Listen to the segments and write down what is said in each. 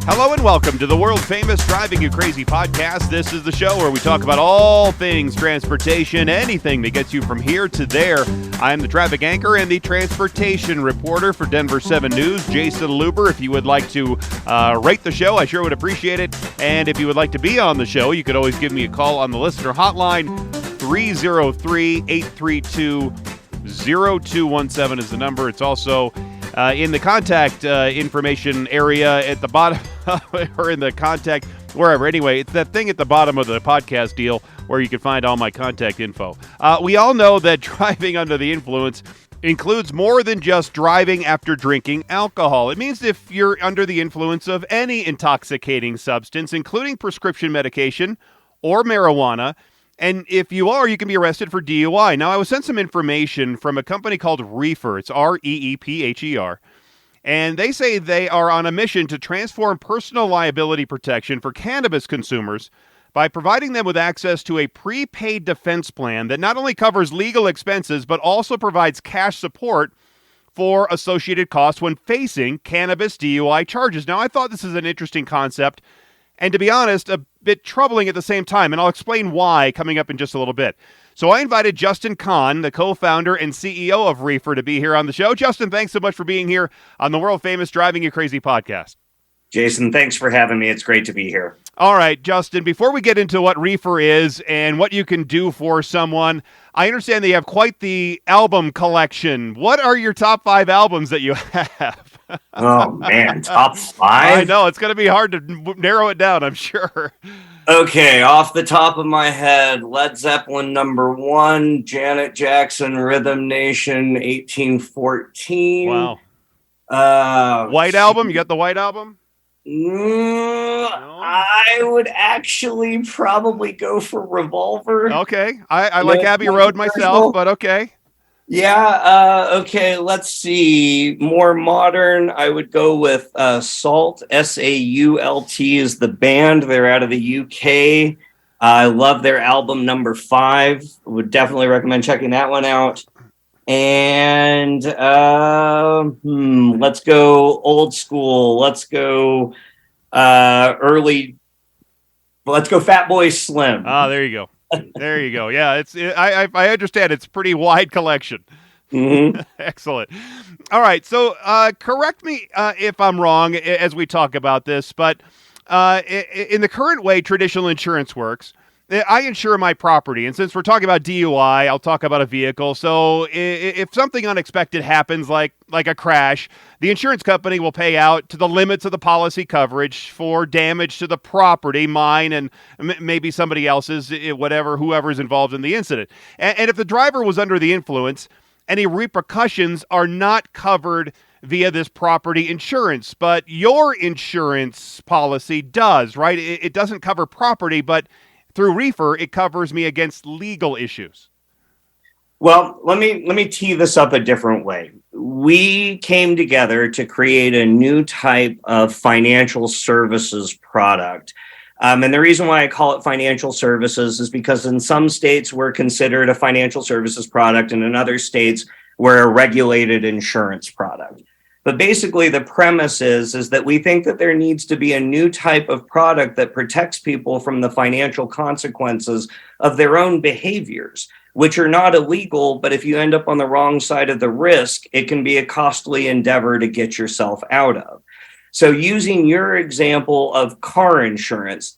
Hello and welcome to the world-famous Driving You Crazy podcast. This is the show where we talk about all things transportation, anything that gets you from here to there. I'm the traffic anchor and the transportation reporter for Denver 7 News, Jason Luber. If you would like to rate the show, I sure would appreciate it. And if you would like to be on the show, you could always give me a call on the listener hotline. 303-832-0217 is the number. It's also in the contact information area at the bottom, or in the contact, wherever. Anyway, it's that thing at the bottom of the podcast deal where you can find all my contact info. We all know that driving under the influence includes more than just driving after drinking alcohol. It means if you're under the influence of any intoxicating substance, including prescription medication or marijuana, and if you are, you can be arrested for DUI. Now, I was sent some information from a company called Reepher. It's Reepher. And they say they are on a mission to transform personal liability protection for cannabis consumers by providing them with access to a prepaid defense plan that not only covers legal expenses, but also provides cash support for associated costs when facing cannabis DUI charges. Now, I thought this is an interesting concept, and to be honest, a bit troubling at the same time, and I'll explain why coming up in just a little bit. So I invited Justin Kahn, the co-founder and CEO of Reepher, to be here on the show. Justin, thanks so much for being here on the world-famous Driving You Crazy podcast. Jason, thanks for having me. It's great to be here. All right, Justin, before we get into what Reepher is and what you can do for someone, I understand that you have quite the album collection. What are your top 5 albums that you have? Oh, man, top 5? I know, it's going to be hard to narrow it down, I'm sure. Okay, off the top of my head, Led Zeppelin #1, Janet Jackson, Rhythm Nation, 1814. Wow. White Album? You got the White Album? No? I would actually probably go for Revolver. Okay. I like Abbey Road myself, but okay. Yeah, okay, let's see. More modern, I would go with SAULT, S-A-U-L-T is the band. They're out of the UK. I love their album #5. Would definitely recommend checking that one out. And let's go old school. Let's go Fatboy Slim. Ah, there you go. There you go. Yeah, I understand. It's a pretty wide collection. Mm-hmm. Excellent. All right. So correct me if I'm wrong as we talk about this, but in the current way traditional insurance works, I insure my property. And since we're talking about DUI, I'll talk about a vehicle. So if something unexpected happens, like a crash, the insurance company will pay out to the limits of the policy coverage for damage to the property, mine and maybe somebody else's, whoever's involved in the incident. And if the driver was under the influence, any repercussions are not covered via this property insurance. But your insurance policy does, right? It doesn't cover property, but through Reepher, it covers me against legal issues. Well, let me tee this up a different way. We came together to create a new type of financial services product. And the reason why I call it financial services is because in some states we're considered a financial services product, and in other states we're a regulated insurance product. But basically the premise is that we think that there needs to be a new type of product that protects people from the financial consequences of their own behaviors, which are not illegal, but if you end up on the wrong side of the risk, it can be a costly endeavor to get yourself out of. So using your example of car insurance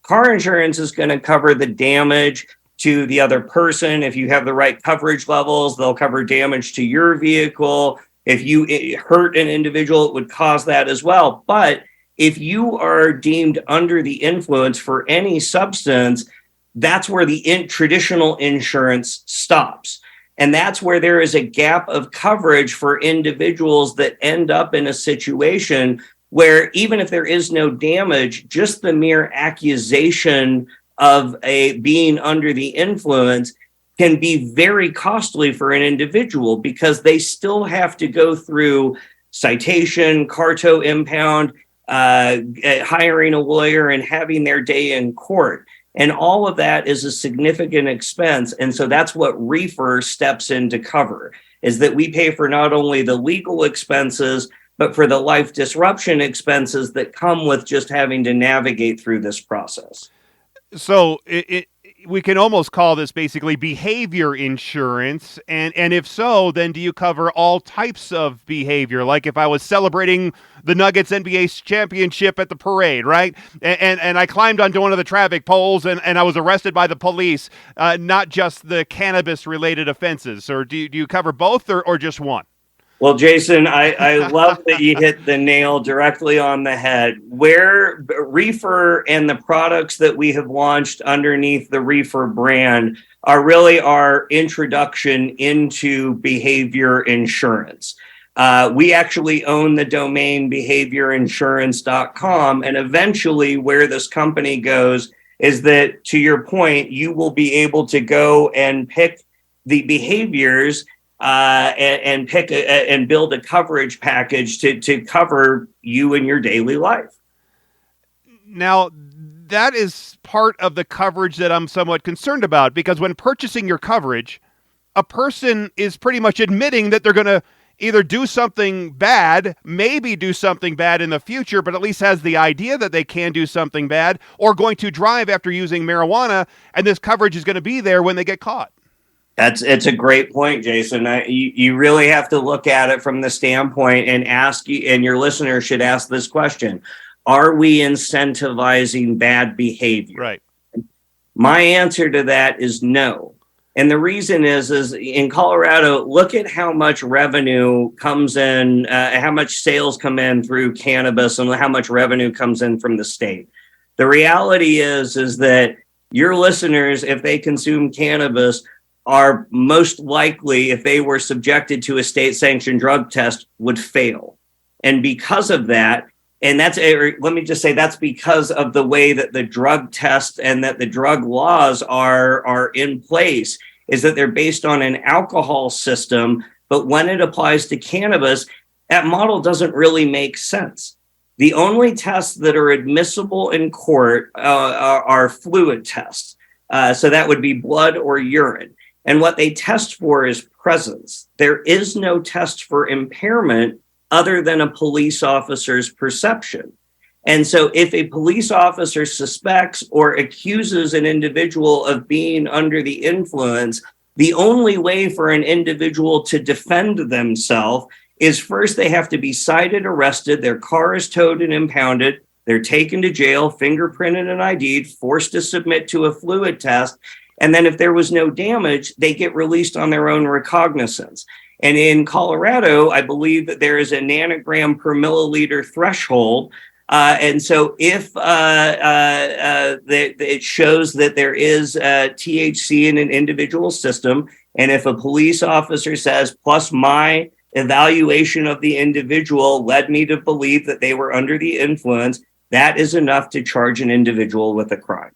is going to cover the damage to the other person. If you have the right coverage levels, they'll cover damage to your vehicle. If you hurt an individual, it would cause that as well. But if you are deemed under the influence for any substance, that's where the traditional insurance stops. And that's where there is a gap of coverage for individuals that end up in a situation where even if there is no damage, just the mere accusation of being under the influence can be very costly for an individual, because they still have to go through citation, carto impound, hiring a lawyer, and having their day in court. And all of that is a significant expense. And so that's what Reepher steps in to cover, is that we pay for not only the legal expenses, but for the life disruption expenses that come with just having to navigate through this process. So we can almost call this basically behavior insurance. And if so, then do you cover all types of behavior? Like if I was celebrating the Nuggets NBA championship at the parade, right? And I climbed onto one of the traffic poles and I was arrested by the police, not just the cannabis related offenses. Or do you cover both or just one? Well, Jason, I love that you hit the nail directly on the head. Where Reepher and the products that we have launched underneath the Reepher brand are really our introduction into behavior insurance. We actually own the domain behaviorinsurance.com, and eventually where this company goes is that, to your point, you will be able to go and pick the behaviors and pick and build a coverage package to cover you in your daily life. Now, that is part of the coverage that I'm somewhat concerned about, because when purchasing your coverage, a person is pretty much admitting that they're going to either do something bad, maybe do something bad in the future, but at least has the idea that they can do something bad, or going to drive after using marijuana, and this coverage is going to be there when they get caught. It's a great point, Jason. You really have to look at it from the standpoint and ask, and your listeners should ask this question: are we incentivizing bad behavior? Right. My answer to that is no. And the reason is in Colorado, look at how much revenue comes in, how much sales come in through cannabis, and how much revenue comes in from the state. The reality is that your listeners, if they consume cannabis, are most likely, if they were subjected to a state-sanctioned drug test, would fail. And because of that, and let me just say, that's because of the way that the drug test and that the drug laws are in place, is that they're based on an alcohol system. But when it applies to cannabis, that model doesn't really make sense. The only tests that are admissible in court are fluid tests. So that would be blood or urine. And what they test for is presence. There is no test for impairment other than a police officer's perception. And so if a police officer suspects or accuses an individual of being under the influence, the only way for an individual to defend themselves is, first, they have to be cited, arrested, their car is towed and impounded, they're taken to jail, fingerprinted and ID'd, forced to submit to a fluid test. And then if there was no damage, they get released on their own recognizance. And in Colorado, I believe that there is a nanogram per milliliter threshold. And so if it shows that there is THC in an individual system, and if a police officer says, plus my evaluation of the individual led me to believe that they were under the influence, that is enough to charge an individual with a crime.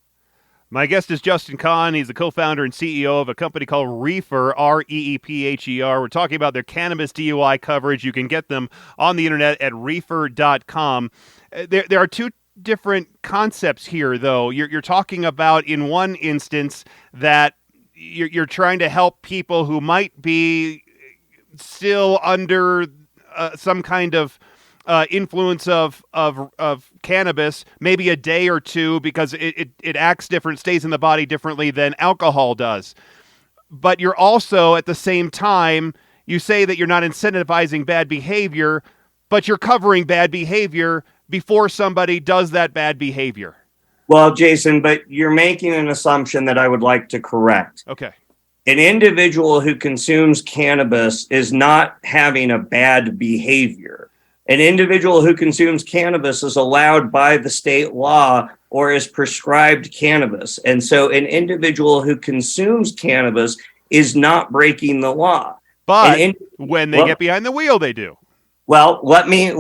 My guest is Justin Kahn. He's the co-founder and CEO of a company called Reepher, Reepher. We're talking about their cannabis DUI coverage. You can get them on the internet at reepher.com. There are two different concepts here, though. You're talking about, in one instance, that you're trying to help people who might be still under some kind of influence of cannabis, maybe a day or two, because it acts different, stays in the body differently than alcohol does. But you're also, at the same time, you say that you're not incentivizing bad behavior, but you're covering bad behavior before somebody does that bad behavior. Well, Jason, but you're making an assumption that I would like to correct. Okay. An individual who consumes cannabis is not having a bad behavior. An individual who consumes cannabis is allowed by the state law or is prescribed cannabis. And so an individual who consumes cannabis is not breaking the law. But when they get behind the wheel, they do. Well, let me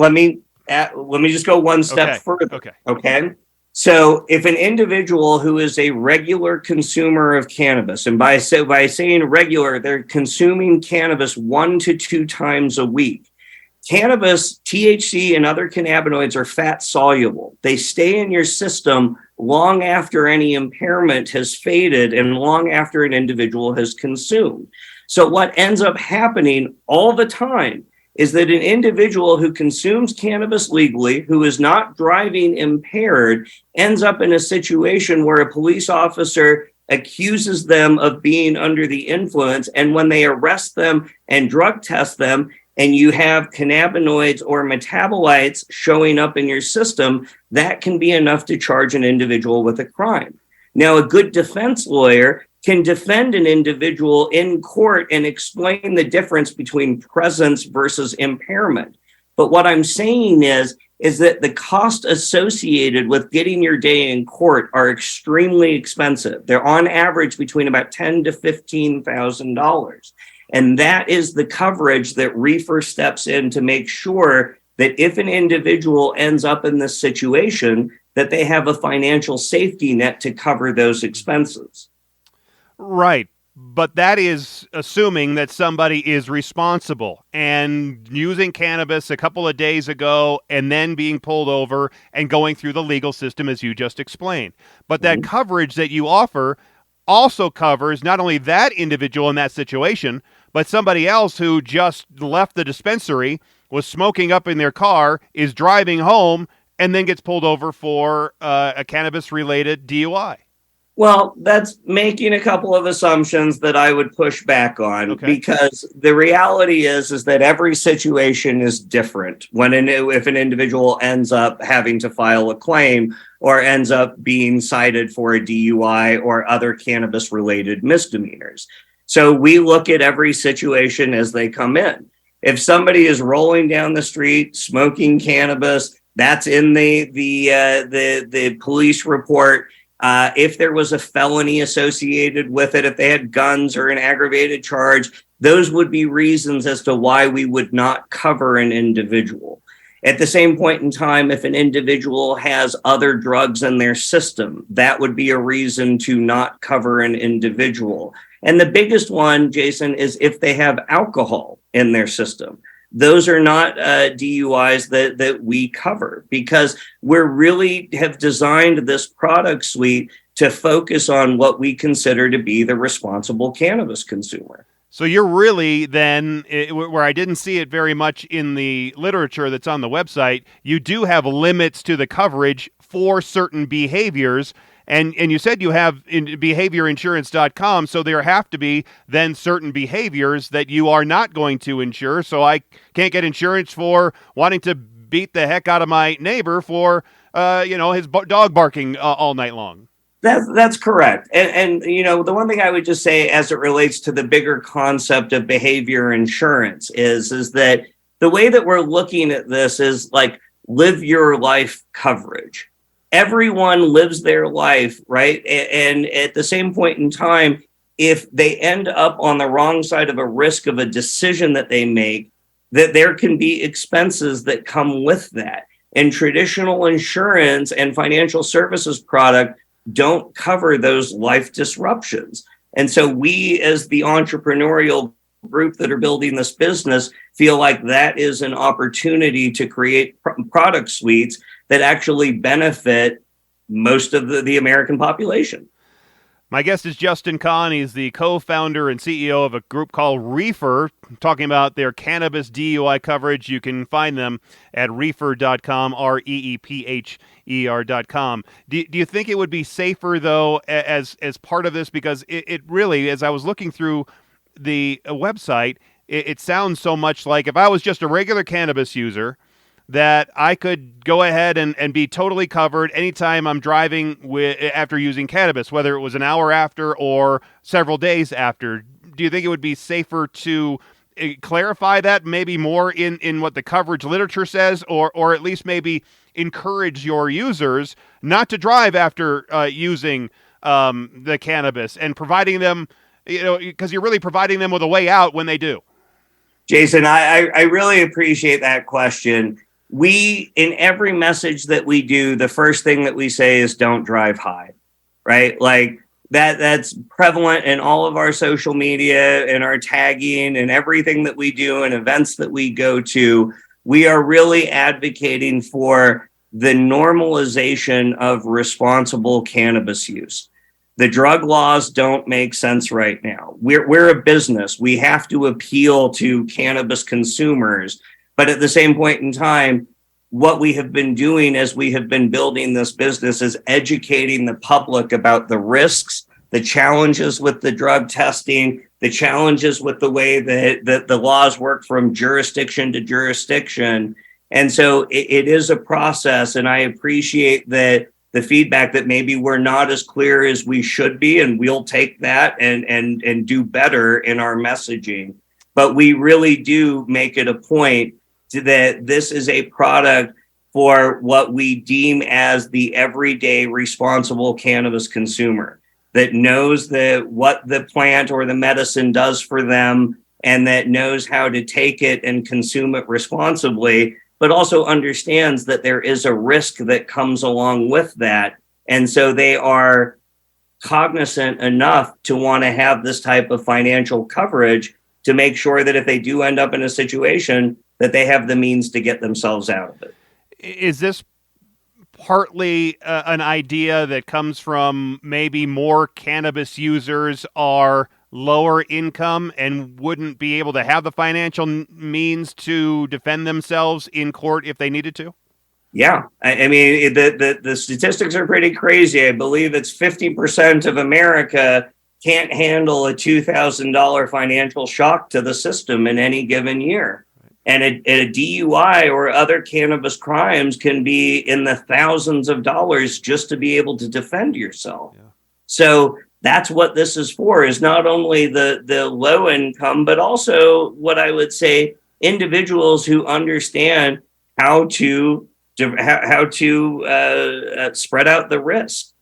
just go one step further. Okay. So if an individual who is a regular consumer of cannabis, and by saying regular, they're consuming cannabis 1 to 2 times a week. Cannabis, THC, and other cannabinoids are fat soluble. They stay in your system long after any impairment has faded and long after an individual has consumed. So what ends up happening all the time is that an individual who consumes cannabis legally, who is not driving impaired, ends up in a situation where a police officer accuses them of being under the influence. And when they arrest them and drug test them, and you have cannabinoids or metabolites showing up in your system, that can be enough to charge an individual with a crime. Now, a good defense lawyer can defend an individual in court and explain the difference between presence versus impairment. But what I'm saying is that the cost associated with getting your day in court are extremely expensive. They're on average between about $10,000 to $15,000. And that is the coverage that Reepher steps in to make sure that if an individual ends up in this situation, that they have a financial safety net to cover those expenses. Right. But that is assuming that somebody is responsible and using cannabis a couple of days ago and then being pulled over and going through the legal system, as you just explained. But that coverage that you offer also covers not only that individual in that situation, but somebody else who just left the dispensary, was smoking up in their car, is driving home, and then gets pulled over for a cannabis-related DUI. Well, that's making a couple of assumptions that I would push back on, because the reality is that every situation is different if an individual ends up having to file a claim or ends up being cited for a DUI or other cannabis-related misdemeanors. So we look at every situation as they come in. If somebody is rolling down the street smoking cannabis, that's in the police report. If there was a felony associated with it, if they had guns or an aggravated charge, those would be reasons as to why we would not cover an individual. At the same point in time, if an individual has other drugs in their system, that would be a reason to not cover an individual. And the biggest one, Jason, is if they have alcohol in their system. Those are not DUIs that we cover, because we really have designed this product suite to focus on what we consider to be the responsible cannabis consumer. So you're really then, where I didn't see it very much in the literature that's on the website, you do have limits to the coverage for certain behaviors. And you said you have behaviorinsurance.com, so there have to be then certain behaviors that you are not going to insure. So I can't get insurance for wanting to beat the heck out of my neighbor for his dog barking all night long. That's correct. And the one thing I would just say as it relates to the bigger concept of behavior insurance is that the way that we're looking at this is like live your life coverage. Everyone lives their life, right? And at the same point in time, if they end up on the wrong side of a risk of a decision that they make, that there can be expenses that come with that. And traditional insurance and financial services product don't cover those life disruptions. And so we, as the entrepreneurial group that are building this business, feel like that is an opportunity to create product suites that actually benefit most of the American population. My guest is Justin Kahn. He's the co-founder and CEO of a group called Reepher, talking about their cannabis DUI coverage. You can find them at reepher.com, REEPHER.com. Do you think it would be safer, though, as part of this? Because it really, as I was looking through the website, it sounds so much like if I was just a regular cannabis user, that I could go ahead and be totally covered anytime I'm driving after using cannabis, whether it was an hour after or several days after. Do you think it would be safer to clarify that maybe more in what the coverage literature says, or at least maybe encourage your users not to drive after using the cannabis and providing them, because you're really providing them with a way out when they do? Jason, I really appreciate that question. We, in every message that we do, the first thing that we say is don't drive high, right? Like that's prevalent in all of our social media and our tagging and everything that we do and events that we go to. We are really advocating for the normalization of responsible cannabis use. The drug laws don't make sense right now. We're a business. We have to appeal to cannabis consumers. But at the same point in time, what we have been doing as we have been building this business is educating the public about the risks, the challenges with the drug testing, the challenges with the way that the laws work from jurisdiction to jurisdiction. And so it is a process, and I appreciate that the feedback that maybe we're not as clear as we should be, and we'll take that and do better in our messaging. But we really do make it a point that this is a product for what we deem as the everyday responsible cannabis consumer that knows that what the plant or the medicine does for them, and that knows how to take it and consume it responsibly, but also understands that there is a risk that comes along with that. And so they are cognizant enough to want to have this type of financial coverage to make sure that if they do end up in a situation, that they have the means to get themselves out of it. Is this partly an idea that comes from maybe more cannabis users are lower income and wouldn't be able to have the financial means to defend themselves in court if they needed to? Yeah, I mean, the statistics are pretty crazy. I believe it's 50% of America can't handle a $2,000 financial shock to the system in any given year. And a DUI or other cannabis crimes can be in the thousands of dollars just to be able to defend yourself. Yeah. So that's what this is for, is not only the low income, but also what I would say individuals who understand how to spread out the risk,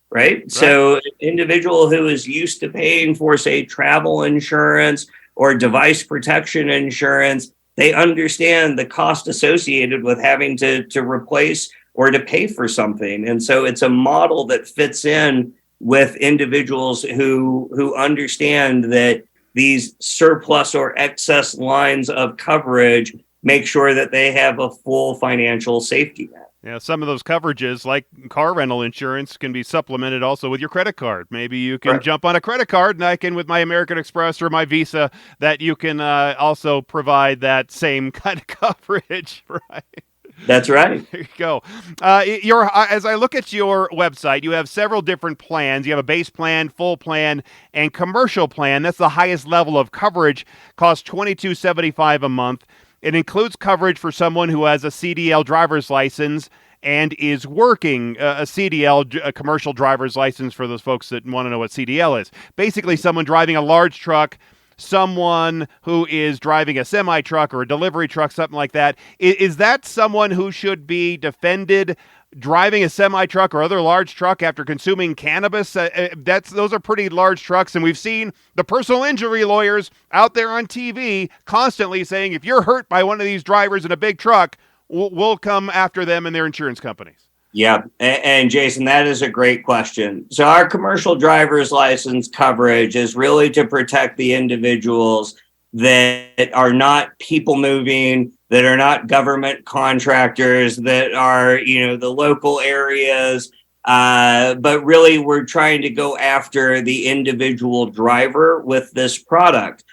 right? So an individual who is used to paying for, say, travel insurance or device protection insurance, they understand the cost associated with having to replace or to pay for something. And so it's a model that fits in with individuals who understand that these surplus or excess lines of coverage make sure that they have a full financial safety net. Yeah, some of those coverages, like car rental insurance, can be supplemented also with your credit card. Maybe you can jump on a credit card, and I can, with my American Express or my Visa, that you can also provide that same kind of coverage, right? That's right. There you go. As I look at your website, you have several different plans. You have a base plan, full plan, and commercial plan. That's the highest level of coverage. Costs $22.75 a month. It includes coverage for someone who has a CDL driver's license and is working a CDL, a commercial driver's license, for those folks that want to know what CDL is. Basically, someone driving a large truck, someone who is driving a semi-truck or a delivery truck, something like that. Is that someone who should be defended driving a semi-truck or other large truck after consuming cannabis? Those are pretty large trucks, and we've seen the personal injury lawyers out there on TV constantly saying, if you're hurt by one of these drivers in a big truck, we'll come after them and their insurance companies. Yeah, and Jason, that is a great question. So our commercial driver's license coverage is really to protect the individuals that are not people moving, that are not government contractors, that are, the local areas. But really, we're trying to go after the individual driver with this product.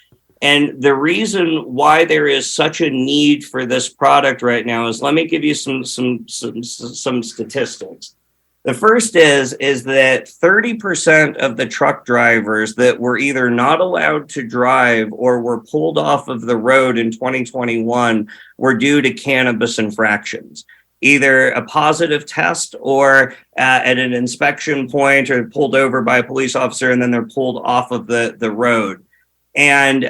And the reason why there is such a need for this product right now is, let me give you some statistics. The first is that 30% of the truck drivers that were either not allowed to drive or were pulled off of the road in 2021 were due to cannabis infractions, either a positive test or at an inspection point, or pulled over by a police officer and then they're pulled off of the road. And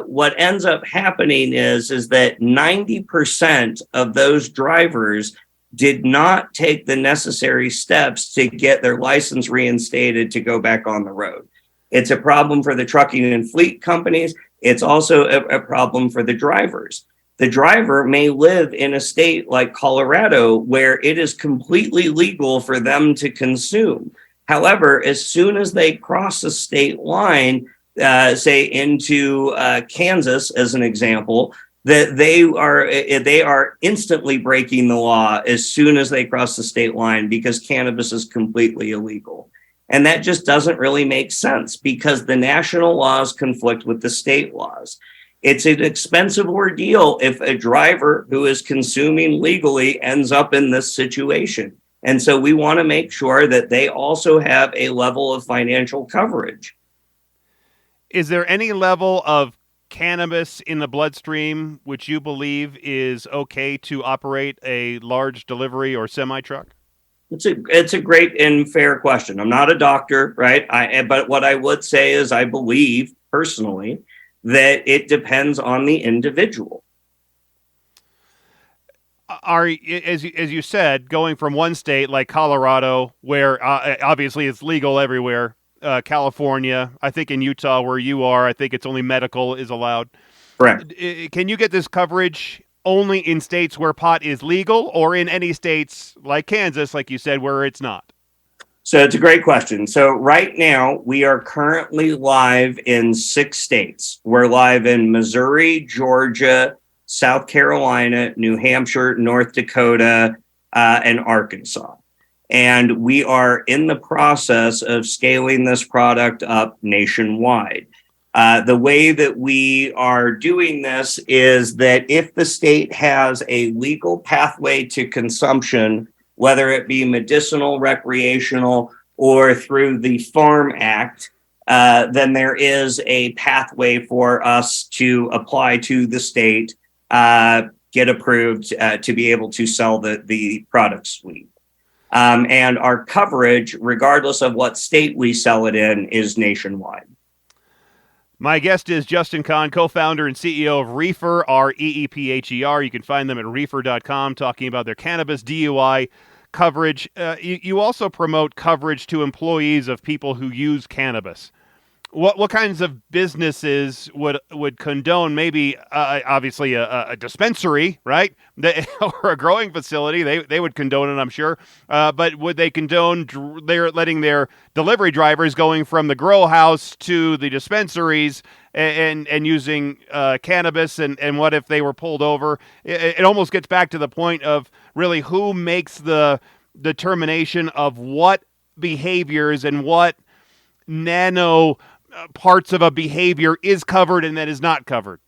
what ends up happening is that 90% of those drivers did not take the necessary steps to get their license reinstated to go back on the road. It's a problem for the trucking and fleet companies. It's also a problem for the drivers. The driver may live in a state like Colorado where it is completely legal for them to consume. However, as soon as they cross a state line, say into Kansas, as an example, that they are instantly breaking the law as soon as they cross the state line, because cannabis is completely illegal. And that just doesn't really make sense because the national laws conflict with the state laws. It's an expensive ordeal if a driver who is consuming legally ends up in this situation. And so we want to make sure that they also have a level of financial coverage. Is there any level of cannabis in the bloodstream which you believe is okay to operate a large delivery or semi-truck? It's a great and fair question. I'm not a doctor, right? But what I would say is I believe personally that it depends on the individual. As you said, going from one state like Colorado, where obviously it's legal everywhere, California, I think in Utah where you are, I think it's only medical is allowed. Correct. Can you get this coverage only in states where pot is legal, or in any states like Kansas, like you said, where it's not? So it's a great question. So right now we are currently live in 6 states. We're live in Missouri, Georgia, South Carolina, New Hampshire, North Dakota, and Arkansas. And we are in the process of scaling this product up nationwide. The way that we are doing this is that if the state has a legal pathway to consumption, whether it be medicinal, recreational, or through the Farm Act, then there is a pathway for us to apply to the state, get approved to be able to sell the product suite. And our coverage, regardless of what state we sell it in, is nationwide. My guest is Justin Kahn, co-founder and CEO of Reepher, Reepher. You can find them at Reepher.com, talking about their cannabis DUI coverage. You also promote coverage to employees of people who use cannabis. What kinds of businesses would condone maybe obviously a dispensary, right? Or a growing facility? They would condone it, I'm sure. But would they condone they're letting their delivery drivers going from the grow house to the dispensaries and using cannabis? And what if they were pulled over? It almost gets back to the point of really who makes the determination of what behaviors and what nano parts of a behavior is covered and that is not covered?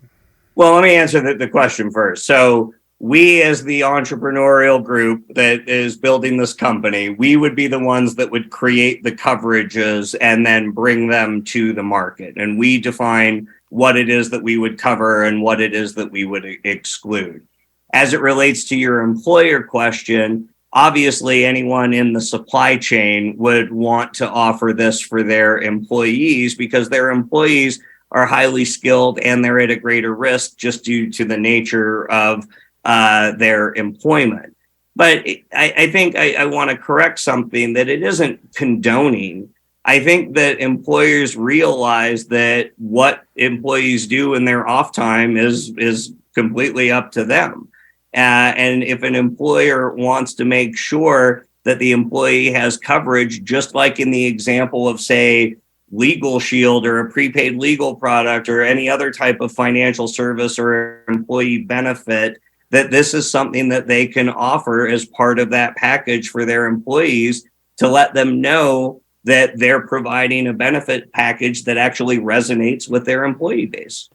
Well, let me answer the question first. So we, as the entrepreneurial group that is building this company, we would be the ones that would create the coverages and then bring them to the market. And we define what it is that we would cover and what it is that we would exclude. As it relates to your employer question, obviously, anyone in the supply chain would want to offer this for their employees because their employees are highly skilled and they're at a greater risk just due to the nature of their employment. But I think I want to correct something that it isn't condoning. I think that employers realize that what employees do in their off time is completely up to them. And if an employer wants to make sure that the employee has coverage, just like in the example of, say, Legal Shield or a prepaid legal product or any other type of financial service or employee benefit, that this is something that they can offer as part of that package for their employees to let them know that they're providing a benefit package that actually resonates with their employee base.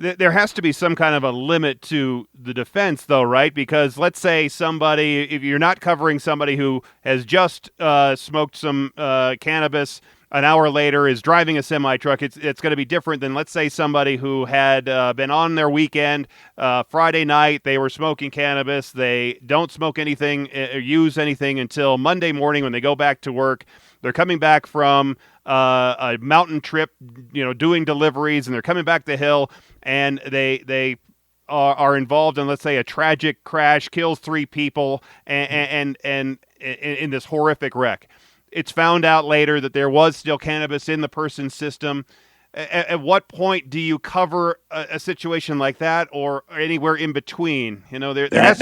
There has to be some kind of a limit to the defense, though, right? Because let's say if you're not covering somebody who has just smoked some cannabis, an hour later is driving a semi-truck, it's going to be different than, let's say, somebody who had been on their weekend, Friday night, they were smoking cannabis, they don't smoke anything or use anything until Monday morning when they go back to work. They're coming back from a mountain trip, doing deliveries, and they're coming back the hill, and they are involved in, let's say, a tragic crash, kills 3 people, and in this horrific wreck. It's found out later that there was still cannabis in the person's system. At what point do you cover a situation like that, or anywhere in between? There has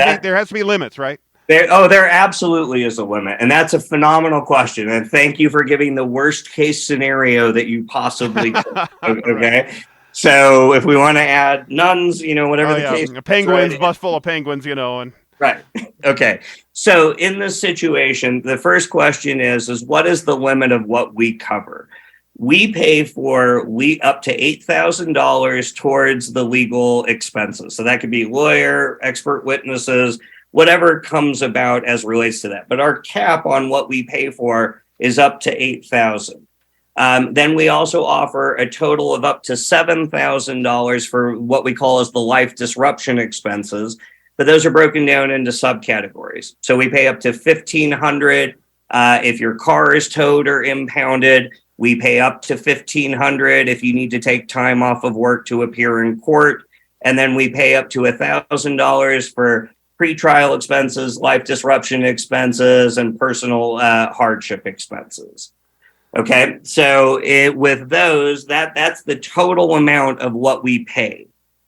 to be limits, right? There absolutely is a limit. And that's a phenomenal question. And thank you for giving the worst case scenario that you possibly could. Okay. Right. So if we want to add nuns, whatever the case. Penguins, right? Bus full of penguins, and Right. Okay. So in this situation, the first question is what is the limit of what we cover? We pay for up to $8,000 towards the legal expenses. So that could be lawyer, expert witnesses, whatever comes about as relates to that. But our cap on what we pay for is up to 8,000. Then we also offer a total of up to $7,000 for what we call as the life disruption expenses. But those are broken down into subcategories. So we pay up to $1,500 if your car is towed or impounded. We pay up to $1,500 if you need to take time off of work to appear in court. And then we pay up to $1,000 for pretrial expenses, life disruption expenses, and personal hardship expenses. Okay, so with those, that's the total amount of what we pay.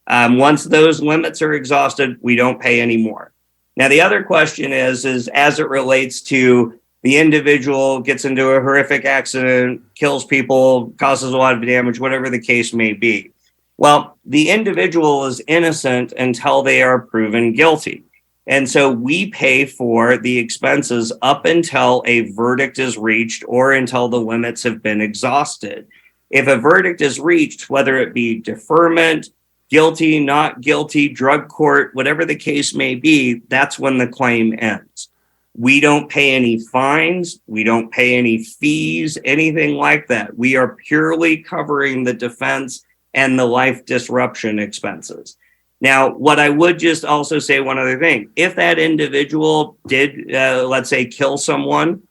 Once those limits are exhausted, we don't pay anymore. Now, the other question is as it relates to the individual gets into a horrific accident, kills people, causes a lot of damage, whatever the case may be. Well, the individual is innocent until they are proven guilty. And so we pay for the expenses up until a verdict is reached or until the limits have been exhausted. If a verdict is reached, whether it be deferment, guilty, not guilty, drug court, whatever the case may be, that's when the claim ends. We don't pay any fines. We don't pay any fees, anything like that. We are purely covering the defense and the life disruption expenses. Now, what I would just also say one other thing. If that individual did, let's say, kill someone,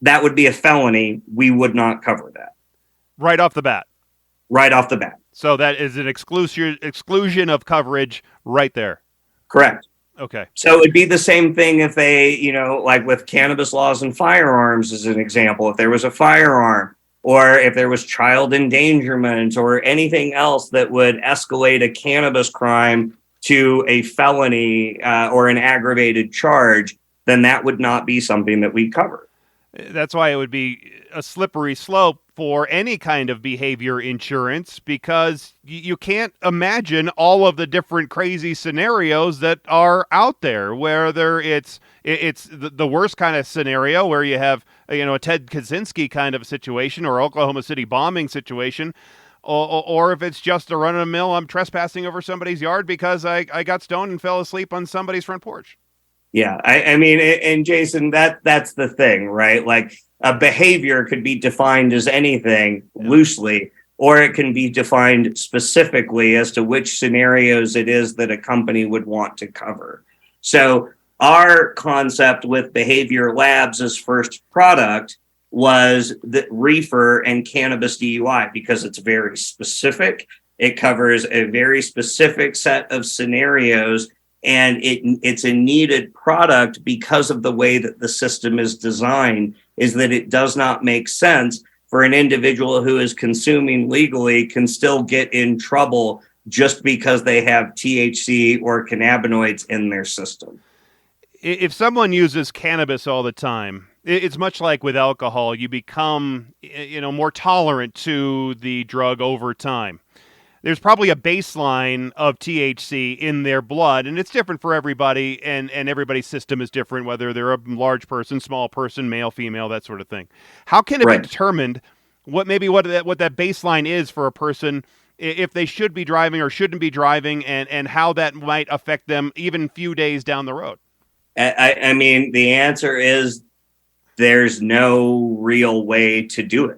that would be a felony. We would not cover that. Right off the bat. Right off the bat. So that is an exclusion of coverage right there. Correct. Okay. So it'd be the same thing if they, like with cannabis laws and firearms as an example, if there was a firearm or if there was child endangerment or anything else that would escalate a cannabis crime to a felony or an aggravated charge, then that would not be something that we cover. That's why it would be a slippery slope for any kind of behavior insurance, because you can't imagine all of the different crazy scenarios that are out there, whether it's the worst kind of scenario where you have a Ted Kaczynski kind of situation or Oklahoma City bombing situation, or if it's just a run-of-the-mill, I'm trespassing over somebody's yard because I got stoned and fell asleep on somebody's front porch. Yeah, I mean, and Jason, that's the thing, right? Like a behavior could be defined as anything loosely, or it can be defined specifically as to which scenarios it is that a company would want to cover. So our concept with Behavior Labs as first product was the Reepher and cannabis DUI, because it's very specific. It covers a very specific set of scenarios, and it's a needed product because of the way that the system is designed, is that it does not make sense for an individual who is consuming legally can still get in trouble just because they have THC or cannabinoids in their system. If someone uses cannabis all the time, it's much like with alcohol. You become, more tolerant to the drug over time. There's probably a baseline of THC in their blood, and it's different for everybody, and everybody's system is different, whether they're a large person, small person, male, female, that sort of thing. How can it be determined what that baseline is for a person, if they should be driving or shouldn't be driving, and how that might affect them even a few days down the road? I mean, the answer is there's no real way to do it.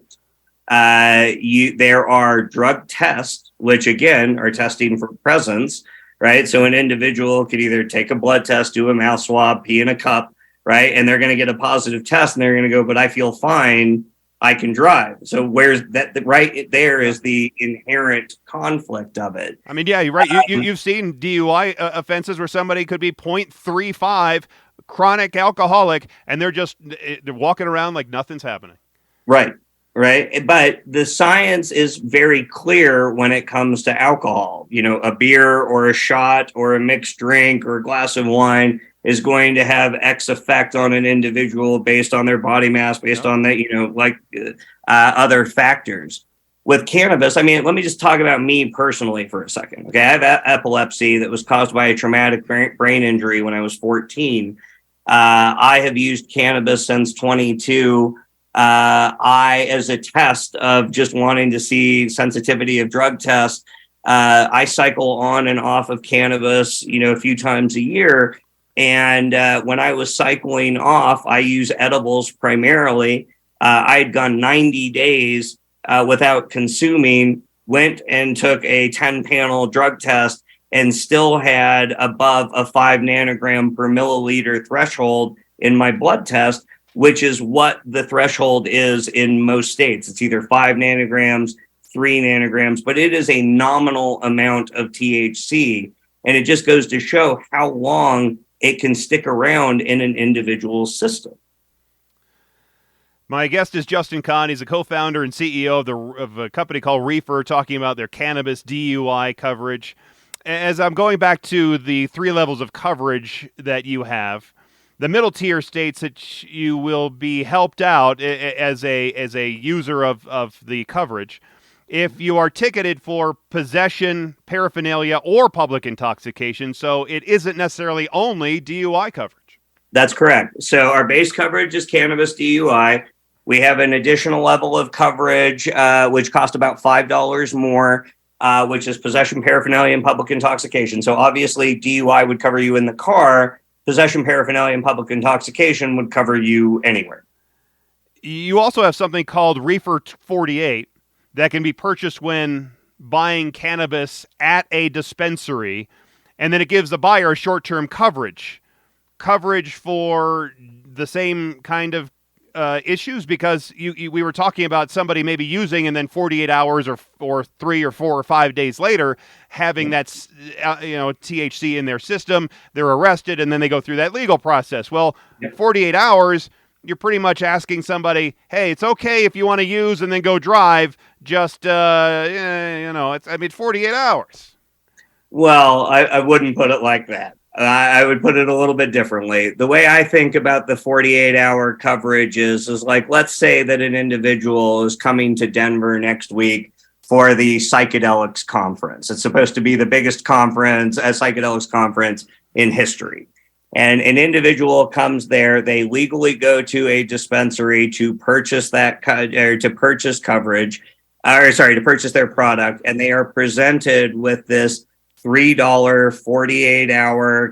There are drug tests, which again are testing for presence, right? So an individual could either take a blood test, do a mouth swab, pee in a cup, right? And they're going to get a positive test, and they're going to go, but I feel fine, I can drive. So where's that? Right there is the inherent conflict of it. I mean, yeah, you're right. You've seen DUI offenses where somebody could be 0.35 chronic alcoholic, and they're walking around like nothing's happening. Right. Right. But the science is very clear when it comes to alcohol. A beer or a shot or a mixed drink or a glass of wine is going to have X effect on an individual based on their body mass, based on that, other factors. With cannabis, I mean, let me just talk about me personally for a second. Okay, I have epilepsy that was caused by a traumatic brain injury when I was 14. I have used cannabis since 22. As a test of just wanting to see sensitivity of drug tests, I cycle on and off of cannabis, a few times a year. And when I was cycling off, I use edibles primarily. I had gone 90 days without consuming, went and took a 10-panel drug test and still had above a 5 nanogram per milliliter threshold in my blood test, which is what the threshold is in most states. It's either 5 nanograms, 3 nanograms, but it is a nominal amount of THC. And it just goes to show how long it can stick around in an individual's system. My guest is Justin Kahn. He's a co-founder and CEO of a company called Reepher, talking about their cannabis DUI coverage. As I'm going back to the 3 levels of coverage that you have, the middle tier states that you will be helped out as a user of the coverage if you are ticketed for possession, paraphernalia, or public intoxication. So it isn't necessarily only DUI coverage. That's correct. So our base coverage is cannabis DUI. We have an additional level of coverage, which costs about $5 more, which is possession, paraphernalia, and public intoxication. So obviously DUI would cover you in the car. Possession, paraphernalia, and public intoxication would cover you anywhere. You also have something called Reepher 48 that can be purchased when buying cannabis at a dispensary, and then it gives the buyer a short-term coverage for the same kind of issues, because we were talking about somebody maybe using and then 48 hours or 3 or 4 or 5 days later having that THC in their system. They're arrested and then they go through that legal process. Well, 48 hours, you're pretty much asking somebody, hey, it's okay if you want to use and then go drive, just 48 hours. Well, I wouldn't put it like that. I would put it a little bit differently. The way I think about the 48-hour coverage is like, let's say that an individual is coming to Denver next week for the psychedelics conference. It's supposed to be the biggest conference, a psychedelics conference in history. And an individual comes there, they legally go to a dispensary to purchase to purchase their product, and they are presented with this $3 48-hour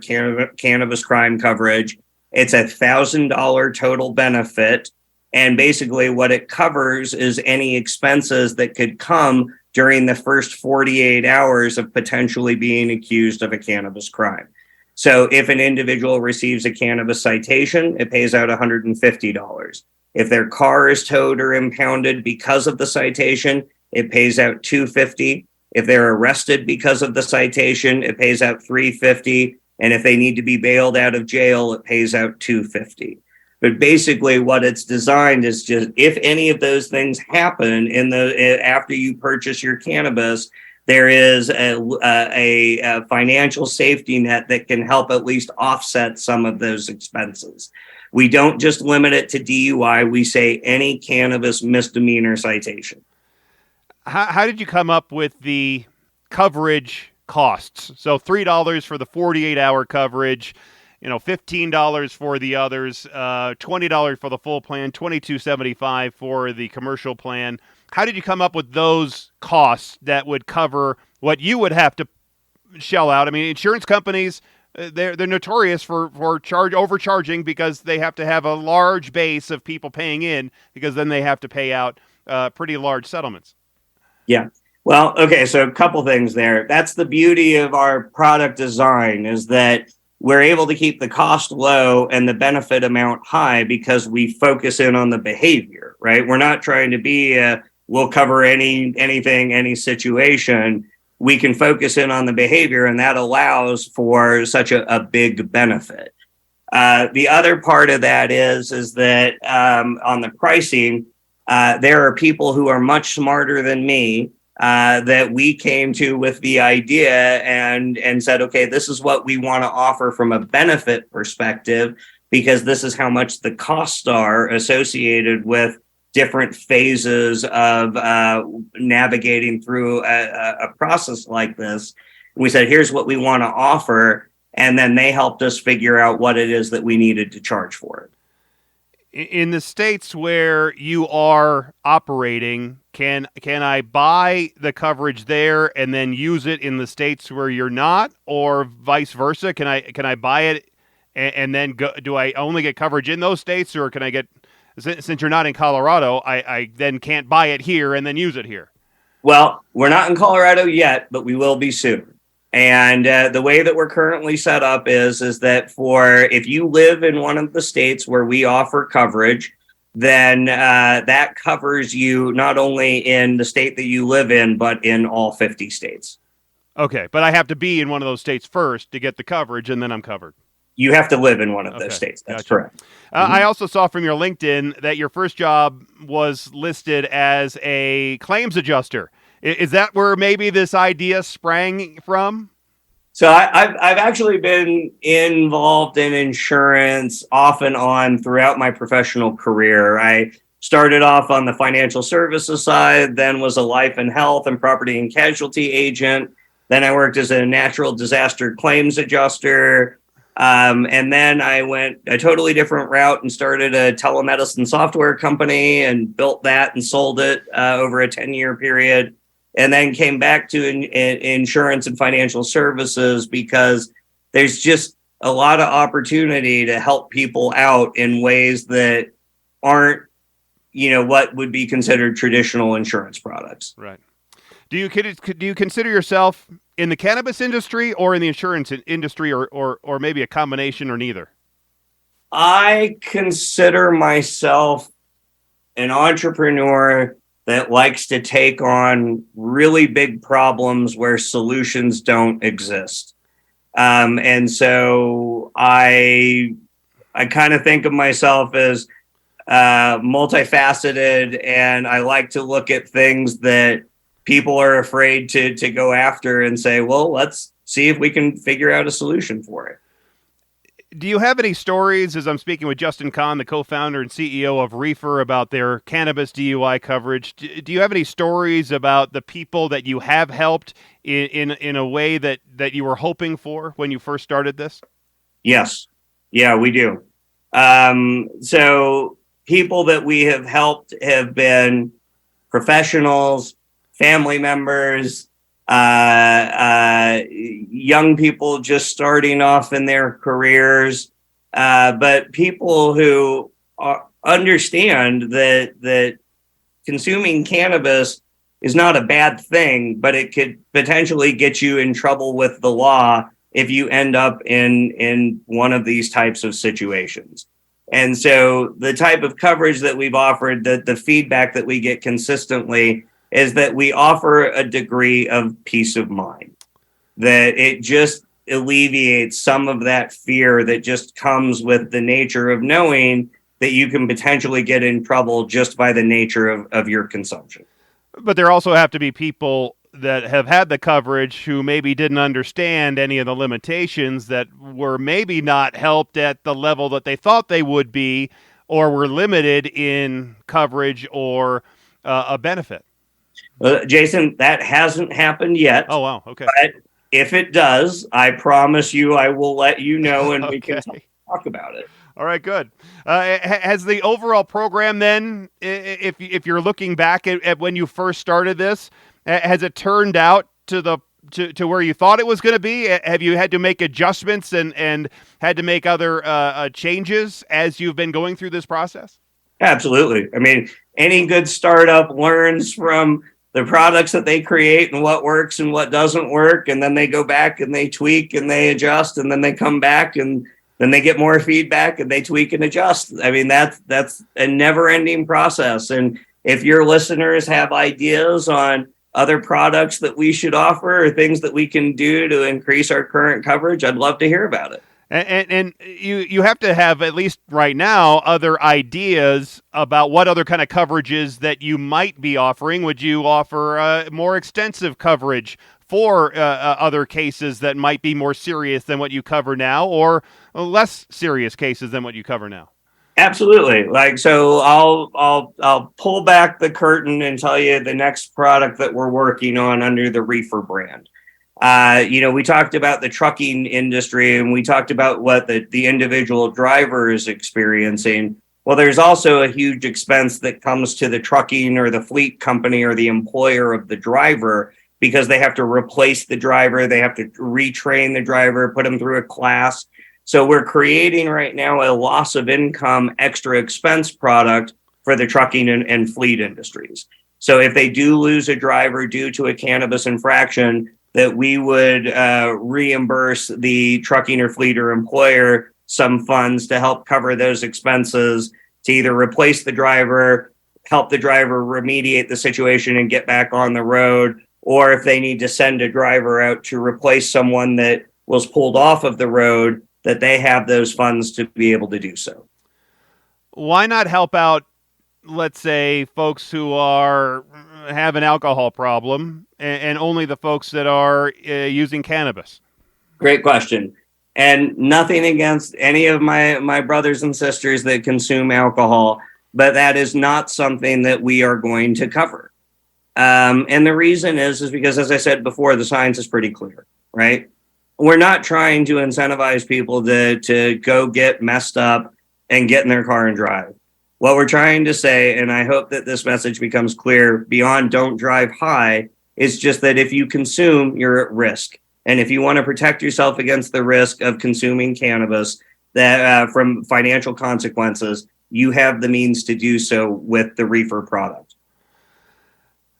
cannabis crime coverage. It's $1,000 total benefit. And basically what it covers is any expenses that could come during the first 48 hours of potentially being accused of a cannabis crime. So if an individual receives a cannabis citation, it pays out $150. If their car is towed or impounded because of the citation, it pays out $250. If they're arrested because of the citation, it pays out $350. And if they need to be bailed out of jail, it pays out $250. But basically what it's designed is just, if any of those things happen after you purchase your cannabis, there is a financial safety net that can help at least offset some of those expenses. We don't just limit it to DUI. We say any cannabis misdemeanor citation. How did you come up with the coverage costs? So $3 for the 48-hour coverage, $15 for the others, $20 for the full plan, $22.75 for the commercial plan. How did you come up with those costs that would cover what you would have to shell out? I mean, insurance companies, they're notorious for overcharging because they have to have a large base of people paying in, because then they have to pay out pretty large settlements. Yeah. Well, okay. So a couple things there. That's the beauty of our product design, is that we're able to keep the cost low and the benefit amount high because we focus in on the behavior, right? We're not trying to be we'll cover anything, any situation. We can focus in on the behavior, and that allows for such a big benefit. The other part of that is that on the pricing, there are people who are much smarter than me that we came to with the idea and said, okay, this is what we want to offer from a benefit perspective, because this is how much the costs are associated with different phases of navigating through a process like this. We said, here's what we want to offer. And then they helped us figure out what it is that we needed to charge for it. In the states where you are operating, can I buy the coverage there and then use it in the states where you're not, or vice versa? Can I buy it and then go? Do I only get coverage in those states, or can I get, since you're not in Colorado, I then can't buy it here and then use it here? Well, we're not in Colorado yet, but we will be soon. And the way that we're currently set up is that if you live in one of the states where we offer coverage, then that covers you not only in the state that you live in, but in all 50 states. Okay, but I have to be in one of those states first to get the coverage, and then I'm covered. You have to live in one of those states. That's correct. I also saw from your LinkedIn that your first job was listed as a claims adjuster. Is that where maybe this idea sprang from? So I've actually been involved in insurance off and on throughout my professional career. I started off on the financial services side, then was a life and health and property and casualty agent. Then I worked as a natural disaster claims adjuster. And then I went a totally different route and started a telemedicine software company and built that and sold it over a 10-year period. And then came back to insurance and financial services because there's just a lot of opportunity to help people out in ways that aren't, what would be considered traditional insurance products. Right. Do you consider yourself in the cannabis industry or in the insurance industry, or maybe a combination or neither? I consider myself an entrepreneur that likes to take on really big problems where solutions don't exist. And so I kind of think of myself as multifaceted, and I like to look at things that people are afraid to go after and say, well, let's see if we can figure out a solution for it. Do you have any stories, as I'm speaking with Justin Kahn, the co-founder and CEO of Reepher, about their cannabis DUI coverage? Do you have any stories about the people that you have helped in a way that you were hoping for when you first started this? Yes. Yeah, we do. So people that we have helped have been professionals, family members, young people just starting off in their careers, but people who understand that consuming cannabis is not a bad thing, but it could potentially get you in trouble with the law if you end up in one of these types of situations. And so the type of coverage that we've offered, the feedback that we get consistently is that we offer a degree of peace of mind, that it just alleviates some of that fear that just comes with the nature of knowing that you can potentially get in trouble just by the nature of your consumption. But there also have to be people that have had the coverage who maybe didn't understand any of the limitations, that were maybe not helped at the level that they thought they would be, or were limited in coverage or a benefit. Jason, that hasn't happened yet. Oh, wow. Okay. But if it does, I promise you I will let you know, and okay. We can talk about it. All right, good. Has the overall program then, if you're looking back at when you first started this, has it turned out to where you thought it was going to be? Have you had to make adjustments and had to make other changes as you've been going through this process? Absolutely. I mean, any good startup learns from the products that they create and what works and what doesn't work. And then they go back and they tweak and they adjust, and then they come back and then they get more feedback and they tweak and adjust. I mean, that's a never ending process. And if your listeners have ideas on other products that we should offer or things that we can do to increase our current coverage, I'd love to hear about it. And you have to have, at least right now, other ideas about what other kind of coverages that you might be offering. Would you offer more extensive coverage for other cases that might be more serious than what you cover now, or less serious cases than what you cover now? Absolutely. Like, so I'll pull back the curtain and tell you the next product that we're working on under the Reepher brand. We talked about the trucking industry and we talked about what the individual driver is experiencing. Well, there's also a huge expense that comes to the trucking or the fleet company or the employer of the driver because they have to replace the driver, they have to retrain the driver, put them through a class. So we're creating right now a loss of income extra expense product for the trucking and fleet industries. So if they do lose a driver due to a cannabis infraction, that we would reimburse the trucking or fleet or employer some funds to help cover those expenses to either replace the driver, help the driver remediate the situation and get back on the road, or if they need to send a driver out to replace someone that was pulled off of the road, that they have those funds to be able to do so. Why not help out, let's say, folks who have an alcohol problem and only the folks that are using cannabis? Great question. And nothing against any of my brothers and sisters that consume alcohol, but that is not something that we are going to cover. And the reason is because, as I said before, the science is pretty clear, right? We're not trying to incentivize people to go get messed up and get in their car and drive. What we're trying to say, and I hope that this message becomes clear beyond don't drive high, is just that if you consume, you're at risk. And if you want to protect yourself against the risk of consuming cannabis that from financial consequences, you have the means to do so with the Reepher product.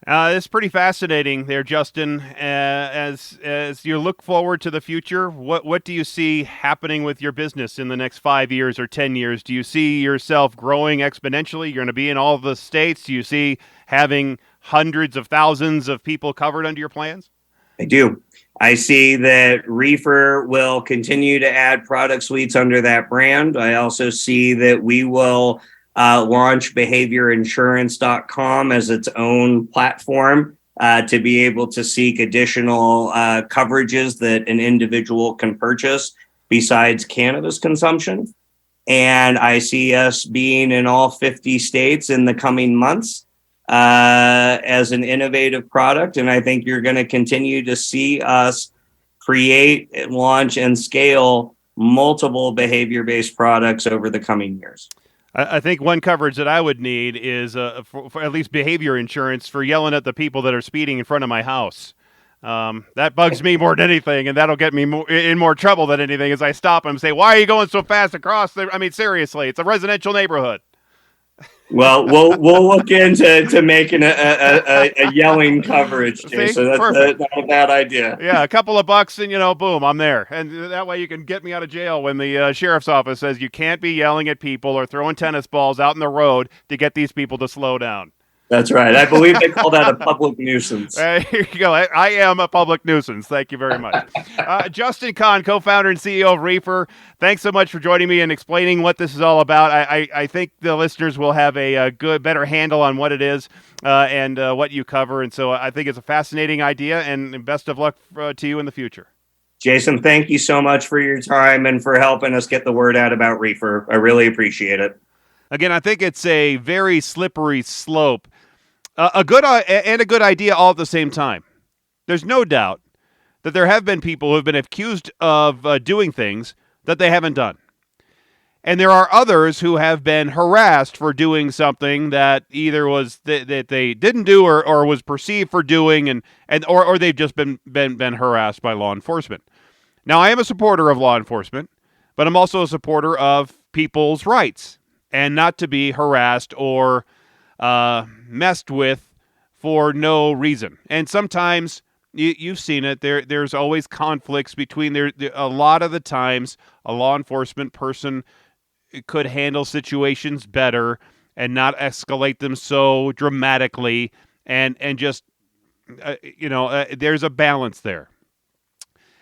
It's pretty fascinating there, Justin. As you look forward to the future, what do you see happening with your business in the next 5 years or 10 years? Do you see yourself growing exponentially? You're going to be in all the states. Do you see having hundreds of thousands of people covered under your plans? I do. I see that Reepher will continue to add product suites under that brand. I also see that we will launch behaviorinsurance.com as its own platform to be able to seek additional coverages that an individual can purchase besides cannabis consumption. And I see us being in all 50 states in the coming months as an innovative product. And I think you're going to continue to see us create, launch, and scale multiple behavior-based products over the coming years. I think one coverage that I would need is for at least behavior insurance for yelling at the people that are speeding in front of my house. That bugs me more than anything, and that'll get me in more trouble than anything as I stop them and say, why are you going so fast across? I mean, seriously, it's a residential neighborhood. Well, we'll look into making a yelling coverage, Jay. See? So that's not a bad idea. Yeah, a couple of bucks and, boom, I'm there. And that way you can get me out of jail when the sheriff's office says you can't be yelling at people or throwing tennis balls out in the road to get these people to slow down. That's right. I believe they call that a public nuisance. Here you go. I am a public nuisance. Thank you very much. Justin Kahn, co-founder and CEO of Reepher. Thanks so much for joining me and explaining what this is all about. I think the listeners will have a better handle on what it is and what you cover. And so I think it's a fascinating idea, and best of luck to you in the future. Jason, thank you so much for your time and for helping us get the word out about Reepher. I really appreciate it. Again, I think it's a very slippery slope. A good idea all at the same time. There's no doubt that there have been people who have been accused of doing things that they haven't done. And there are others who have been harassed for doing something that either was that they didn't do or was perceived for doing or they've just been harassed by law enforcement. Now, I am a supporter of law enforcement, but I'm also a supporter of people's rights and not to be harassed or messed with for no reason. And sometimes you've seen it. There's always conflicts between a lot of the times a law enforcement person could handle situations better and not escalate them so dramatically and just there's a balance there.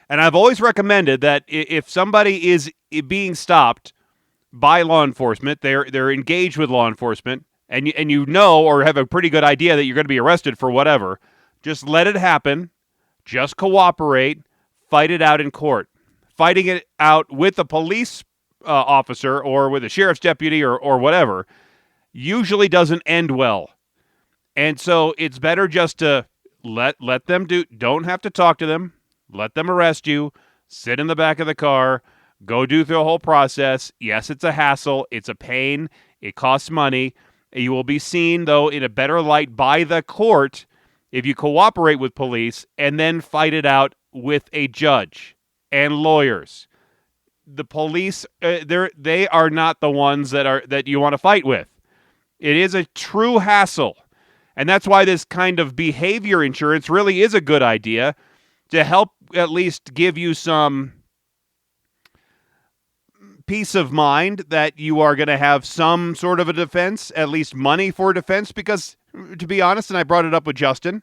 And I've always recommended that if somebody is being stopped by law enforcement, they're engaged with law enforcement, and you know or have a pretty good idea that you're going to be arrested for whatever, just let it happen. Just cooperate. Fight it out in court. Fighting it out with the police officer or with a sheriff's deputy or whatever usually doesn't end well. And so it's better just to let them don't have to talk to them, let them arrest you, sit in the back of the car, go do the whole process. Yes, it's a hassle, it's a pain, it costs money. You will be seen, though, in a better light by the court if you cooperate with police and then fight it out with a judge and lawyers. The police, they are not the ones that you want to fight with. It is a true hassle. And that's why this kind of behavior insurance really is a good idea, to help at least give you some peace of mind that you are going to have some sort of a defense, at least money for defense, because to be honest, and I brought it up with Justin,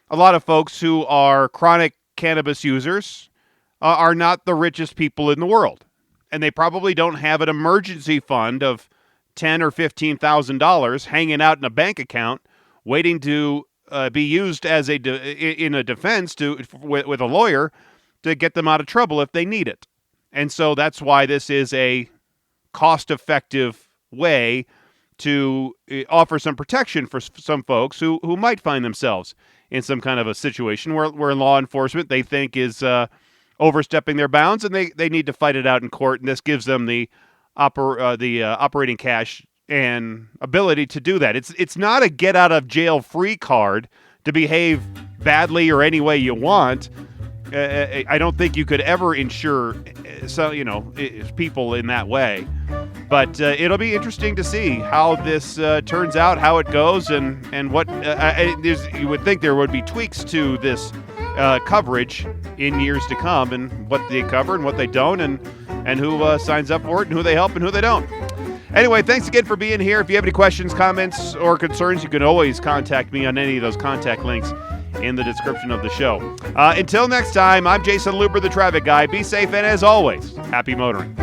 a lot of folks who are chronic cannabis users are not the richest people in the world, and they probably don't have an emergency fund of $10,000 or $15,000 hanging out in a bank account waiting to be used as in a defense with a lawyer to get them out of trouble if they need it. And so that's why this is a cost-effective way to offer some protection for some folks who might find themselves in some kind of a situation where law enforcement they think is overstepping their bounds, and they need to fight it out in court. And this gives them the operating cash and ability to do that. It's not a get-out-of-jail-free card to behave badly or any way you want. I don't think you could ever insure people in that way. But it'll be interesting to see how this turns out, how it goes, and what you would think there would be tweaks to this coverage in years to come, and what they cover and what they don't, and who signs up for it, and who they help and who they don't. Anyway, thanks again for being here. If you have any questions, comments, or concerns, you can always contact me on any of those contact links in the description of the show. Until next time, I'm Jason Luber, the traffic guy. Be safe, and as always, happy motoring.